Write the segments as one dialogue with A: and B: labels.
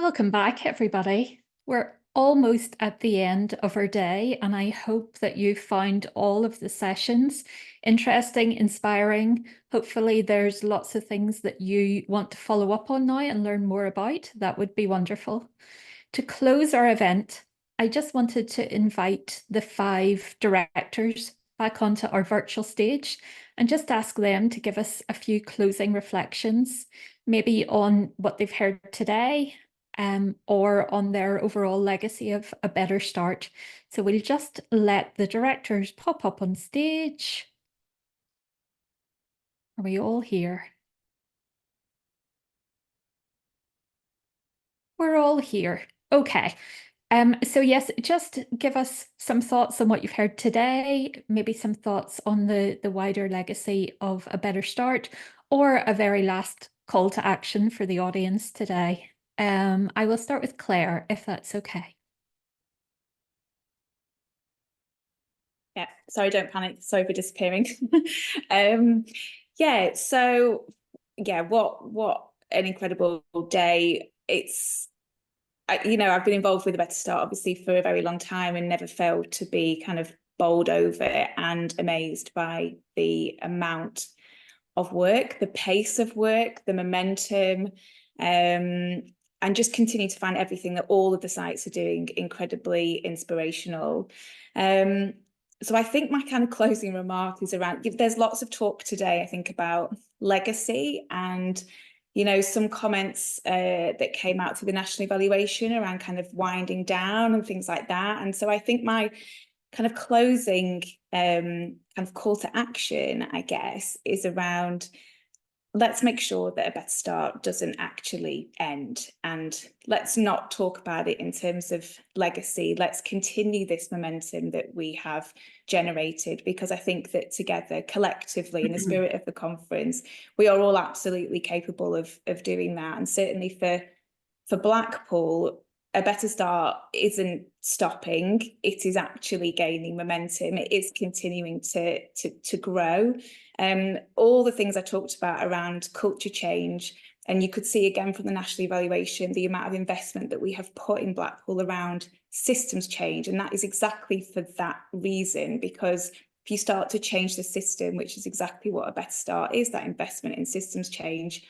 A: Welcome back, everybody. We're almost at the end of our day, and I hope that you found all of the sessions interesting, inspiring. Hopefully, there's lots of things that you want to follow up on now and learn more about. That would be wonderful. To close our event, I just wanted to invite the 5 directors back onto our virtual stage and just ask them to give us a few closing reflections, maybe on what they've heard today, or on their overall legacy of a better start. So we'll just let the directors pop up on stage. Are we all here? We're all here. Okay. So yes, just give us some thoughts on what you've heard today, maybe some thoughts on the wider legacy of a better start, or a very last call to action for the audience today. I will start with Claire, if that's okay.
B: Yeah, sorry, don't panic. Sorry for disappearing. Yeah, so yeah, what an incredible day. I've been involved with A Better Start obviously for a very long time and never failed to be kind of bowled over and amazed by the amount of work, the pace of work, the momentum, and just continue to find everything that all of the sites are doing incredibly inspirational. So I think my kind of closing remark is around, there's lots of talk today, I think, about legacy and, some comments that came out through the national evaluation around kind of winding down and things like that. And so I think my kind of closing kind of call to action, I guess, is around, let's make sure that A Better Start doesn't actually end, and let's not talk about it in terms of legacy. Let's continue this momentum that we have generated, because I think that together, collectively, in the spirit of the conference, we are all absolutely capable of doing that. And certainly for Blackpool, A Better Start isn't stopping. It is actually gaining momentum. It is continuing to grow. All the things I talked about around culture change, and you could see again from the national evaluation the amount of investment that we have put in Blackpool around systems change, and that is exactly for that reason, because if you start to change the system, which is exactly what A Better Start is, that investment in systems change,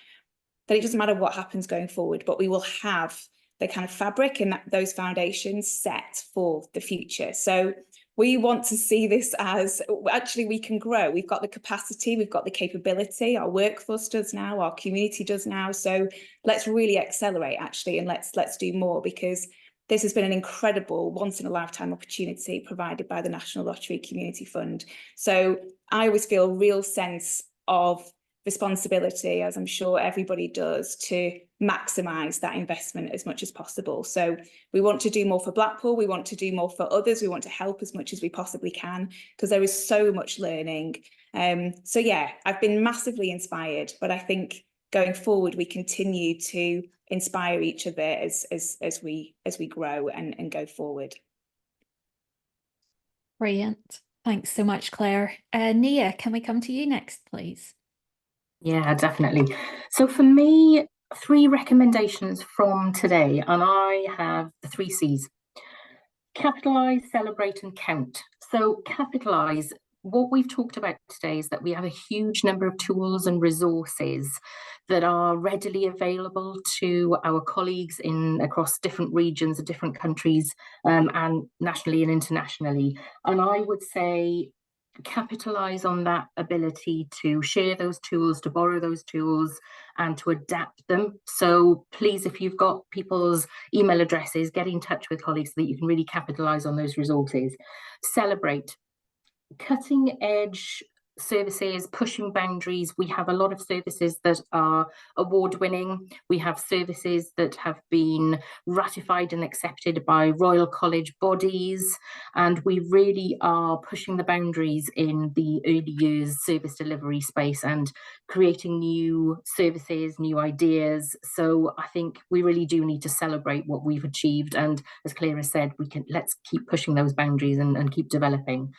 B: then it doesn't matter what happens going forward, but we will have the kind of fabric and those foundations set for the future. So we want to see this as, actually, we can grow. We've got the capacity, we've got the capability, our workforce does now, our community does now. So let's really accelerate, actually, and let's do more, because this has been an incredible once-in-a-lifetime opportunity provided by the National Lottery Community Fund. So I always feel a real sense of responsibility, as I'm sure everybody does, to maximise that investment as much as possible. So we want to do more for Blackpool, we want to do more for others, we want to help as much as we possibly can, because there is so much learning. So yeah, I've been massively inspired, but I think going forward we continue to inspire each other as we grow and go forward.
A: Brilliant. Thanks so much, Claire. Nia, can we come to you next, please?
C: Yeah, definitely. So for me, 3 recommendations from today, and I have the 3 C's. Capitalise, celebrate, and count. So capitalise, what we've talked about today is that we have a huge number of tools and resources that are readily available to our colleagues across different regions of different countries, and nationally and internationally. And I would say capitalize on that ability to share those tools, to borrow those tools, and to adapt them. So please, if you've got people's email addresses, get in touch with colleagues so that you can really capitalize on those resources. Celebrate cutting edge services, pushing boundaries. We have a lot of services that are award-winning. We have services that have been ratified and accepted by Royal College bodies, and we really are pushing the boundaries in the early years service delivery space and creating new services, new ideas. So I think we really do need to celebrate what we've achieved, and as Claire has said, let's keep pushing those boundaries and keep developing.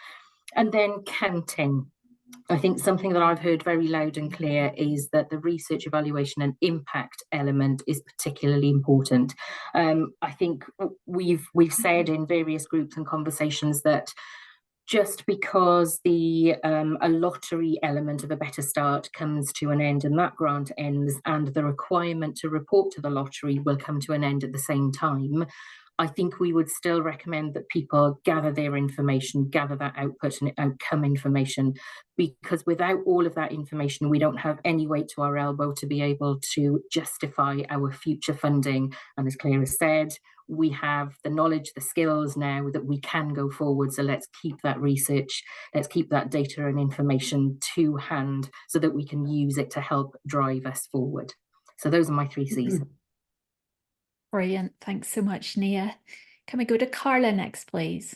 C: And then counting. I think something that I've heard very loud and clear is that the research evaluation and impact element is particularly important. I think we've said in various groups and conversations that just because the a lottery element of a Better Start comes to an end and that grant ends, and the requirement to report to the lottery will come to an end at the same time, I think we would still recommend that people gather their information, gather that output and outcome information, because without all of that information, we don't have any weight to our elbow to be able to justify our future funding. And as Claire has said, we have the knowledge, the skills now that we can go forward. So let's keep that research, let's keep that data and information to hand so that we can use it to help drive us forward. So those are my 3 C's.
A: Brilliant. Thanks so much, Nia. Can we go to Carla next, please?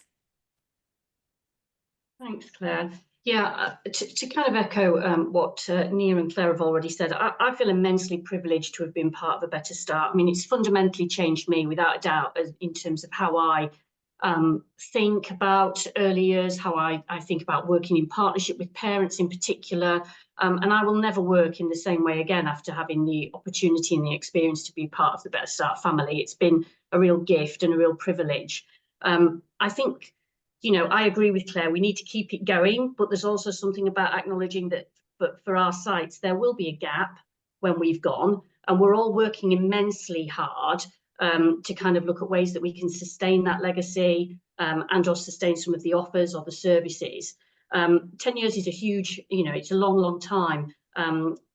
D: Thanks, Claire. Yeah, to kind of echo what Nia and Claire have already said, I feel immensely privileged to have been part of a Better Start. I mean, it's fundamentally changed me without a doubt in terms of how I think about early years, how I think about working in partnership with parents in particular. And I will never work in the same way again after having the opportunity and the experience to be part of the Better Start family. It's been a real gift and a real privilege. I think, you know, I agree with Claire, we need to keep it going, but there's also something about acknowledging that for our sites, there will be a gap when we've gone, and we're all working immensely hard to kind of look at ways that we can sustain that legacy and or sustain some of the offers or the services. 10 years is a huge, you know, it's a long, long time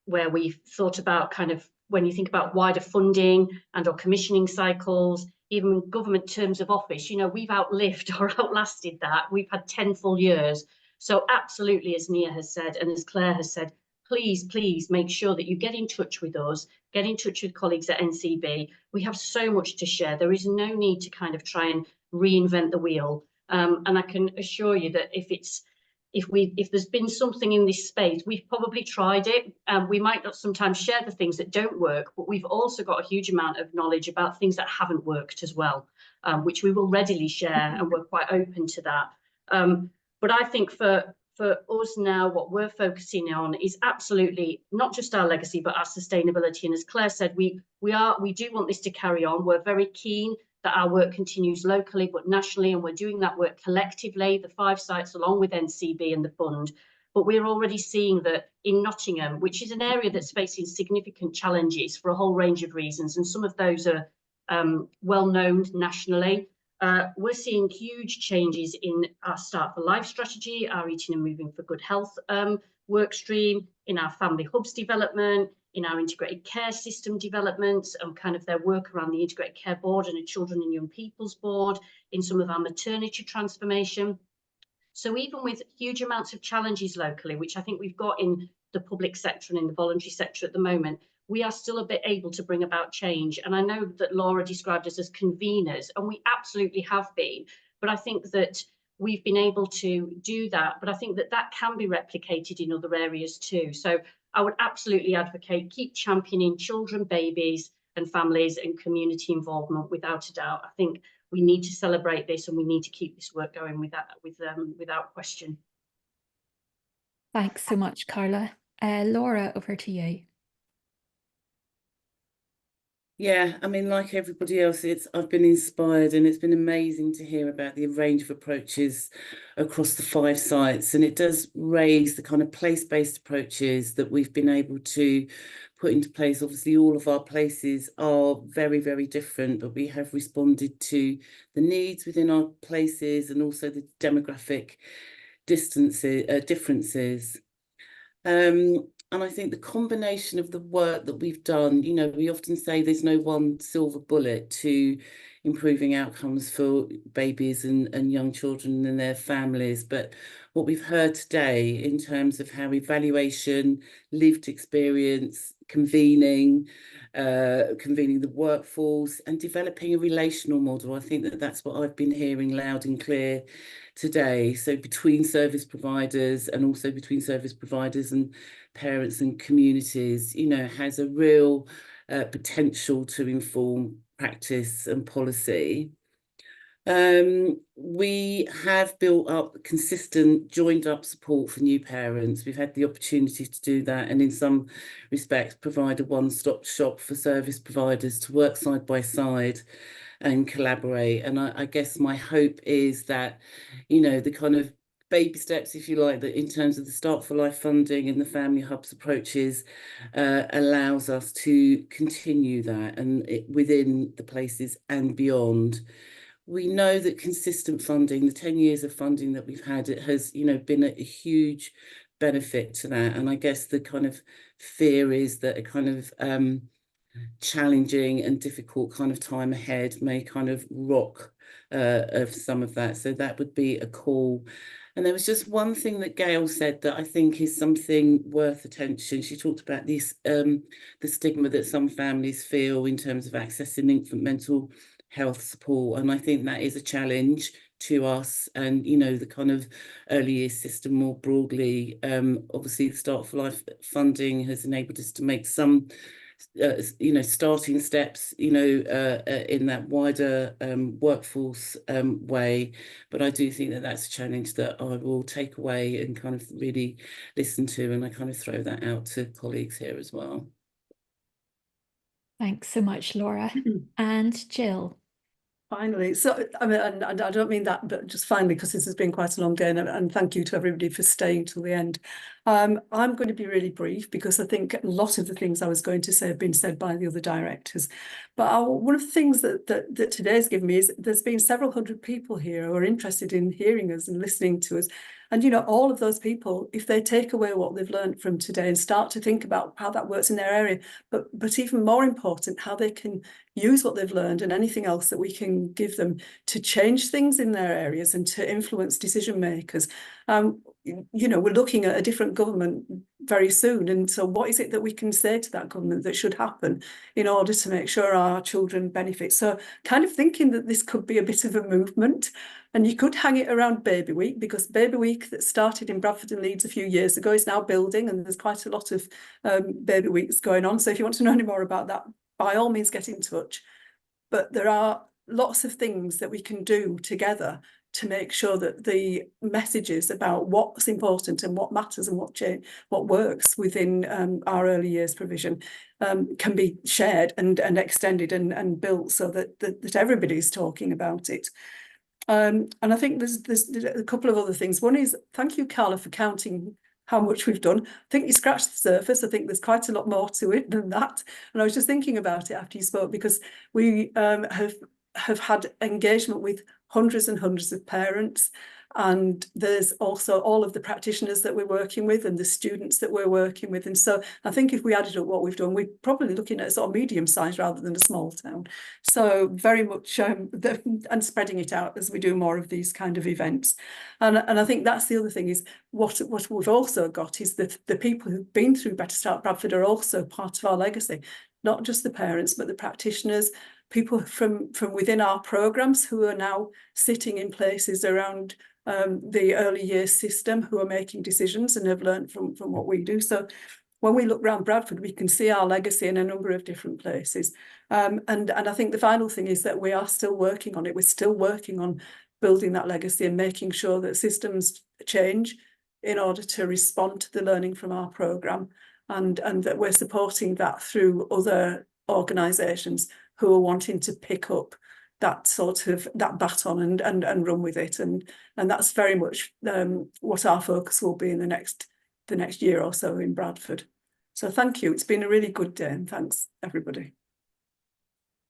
D: where we've thought about kind of, when you think about wider funding and or commissioning cycles, even government terms of office, you know, we've outlived or outlasted that. We've had 10 full years. So absolutely, as Nia has said, and as Claire has said, please make sure that you get in touch with us, get in touch with colleagues at NCB. We have so much to share. There is no need to kind of try and reinvent the wheel. And I can assure you that if there's been something in this space, we've probably tried it. We might not sometimes share the things that don't work, but we've also got a huge amount of knowledge about things that haven't worked as well, which we will readily share, and we're quite open to that. But I think for us now, what we're focusing on is absolutely not just our legacy, but our sustainability. And as Claire said, we do want this to carry on. We're very keen that our work continues locally, but nationally, and we're doing that work collectively, the 5 sites along with NCB and the fund. But we're already seeing that in Nottingham, which is an area that's facing significant challenges for a whole range of reasons, and some of those are well known nationally. We're seeing huge changes in our Start for Life strategy, our Eating and Moving for Good Health work stream, in our family hubs development, in our integrated care system developments, and kind of their work around the integrated care board and the children and young people's board, in some of our maternity transformation. So even with huge amounts of challenges locally, which I think we've got in the public sector and in the voluntary sector at the moment, we are still a bit able to bring about change. And I know that Laura described us as conveners, and we absolutely have been, but I think that we've been able to do that. But I think that that can be replicated in other areas too. So I would absolutely advocate, keep championing children, babies and families and community involvement without a doubt. I think we need to celebrate this, and we need to keep this work going without question.
A: Thanks so much, Carla. Laura, over to you.
E: Yeah, I mean, like everybody else, I've been inspired, and it's been amazing to hear about the range of approaches across the 5 sites. And it does raise the kind of place-based approaches that we've been able to put into place. Obviously, all of our places are very, very different, but we have responded to the needs within our places and also the demographic differences. And I think the combination of the work that we've done, you know, we often say there's no one silver bullet to improving outcomes for babies and young children and their families. But what we've heard today in terms of how evaluation, lived experience, convening the workforce and developing a relational model, I think that's what I've been hearing loud and clear today. So between service providers and also between service providers and parents and communities, you know, has a real potential to inform practice and policy. We have built up consistent joined up support for new parents. We've had the opportunity to do that, and in some respects provide a one-stop shop for service providers to work side by side and collaborate. And I guess my hope is that, you know, the kind of baby steps, if you like, that in terms of the Start for Life funding and the Family Hubs approaches allows us to continue that, and within the places and beyond. We know that consistent funding, the 10 years of funding that we've had, it has, you know, been a huge benefit to that. And I guess the kind of fear is that a kind of challenging and difficult kind of time ahead may kind of rock of some of that. So that would be a call. And there was just one thing that Gail said that I think is something worth attention. She talked about this, the stigma that some families feel in terms of accessing infant mental health support. And I think that is a challenge to us, and, you know, the kind of early years system more broadly. Obviously, the Start for Life funding has enabled us to make some you know, starting steps, you know, in that wider workforce way. But I do think that that's a challenge that I will take away and kind of really listen to, and I kind of throw that out to colleagues here as well.
A: Thanks so much, Laura. And Jill.
F: Finally, so I mean, and I don't mean that, but just finally, because this has been quite a long day, and thank you to everybody for staying till the end. I'm going to be really brief because I think a lot of the things I was going to say have been said by the other directors. But one of the things that today's given me is there's been several hundred people here who are interested in hearing us and listening to us. And, you know, all of those people, if they take away what they've learned from today and start to think about how that works in their area, but even more important, how they can use what they've learned and anything else that we can give them to change things in their areas and to influence decision makers. You know, we're looking at a different government very soon. And so what is it that we can say to that government that should happen in order to make sure our children benefit? So kind of thinking that this could be a bit of a movement, and you could hang it around Baby Week, because Baby Week that started in Bradford and Leeds a few years ago is now building, and there's quite a lot of Baby Weeks going on. So if you want to know any more about that, by all means get in touch. But there are lots of things that we can do together to make sure that the messages about what's important and what matters and what works within our early years provision can be shared and extended and built so that everybody's talking about it. And I think there's a couple of other things. One is, thank you, Carla, for counting how much we've done. I think you scratched the surface. I think there's quite a lot more to it than that. And I was just thinking about it after you spoke, because we have had engagement with hundreds and hundreds of parents, and there's also all of the practitioners that we're working with and the students that we're working with. And so I think if we added up what we've done, we're probably looking at a sort of medium size rather than a small town. So very much and spreading it out as we do more of these kind of events. And I think that's the other thing, is what we've also got is that the people who've been through Better Start Bradford are also part of our legacy, not just the parents, but the practitioners, people from within our programmes who are now sitting in places around the early years system, who are making decisions and have learned from what we do. So when we look around Bradford, we can see our legacy in a number of different places. And I think the final thing is that we are still working on it. We're still working on building that legacy and making sure that systems change in order to respond to the learning from our programme, and that we're supporting that through other organisations who are wanting to pick up that sort of that baton and run with it, and that's very much what our focus will be in the next year or so in Bradford. So thank you. It's been a really good day, and thanks everybody.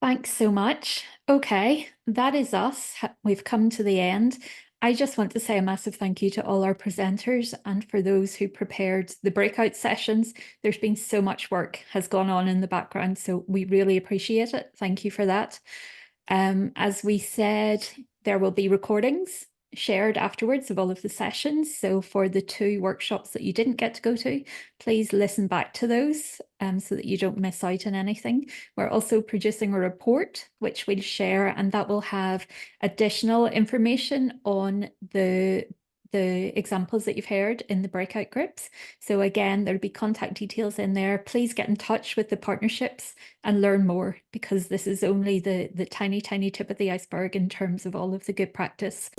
A: Thanks so much. Okay, that is us. We've come to the end. I just want to say a massive thank you to all our presenters and for those who prepared the breakout sessions. There's been so much work has gone on in the background, so we really appreciate it. Thank you for that. As we said, there will be recordings shared afterwards of all of the sessions. So for the 2 workshops that you didn't get to go to, please listen back to those so that you don't miss out on anything. We're also producing a report which we'll share, and that will have additional information on the the examples that you've heard in the breakout groups. So again, there'll be contact details in there. Please get in touch with the partnerships and learn more, because this is only the tiny, tiny tip of the iceberg in terms of all of the good practice.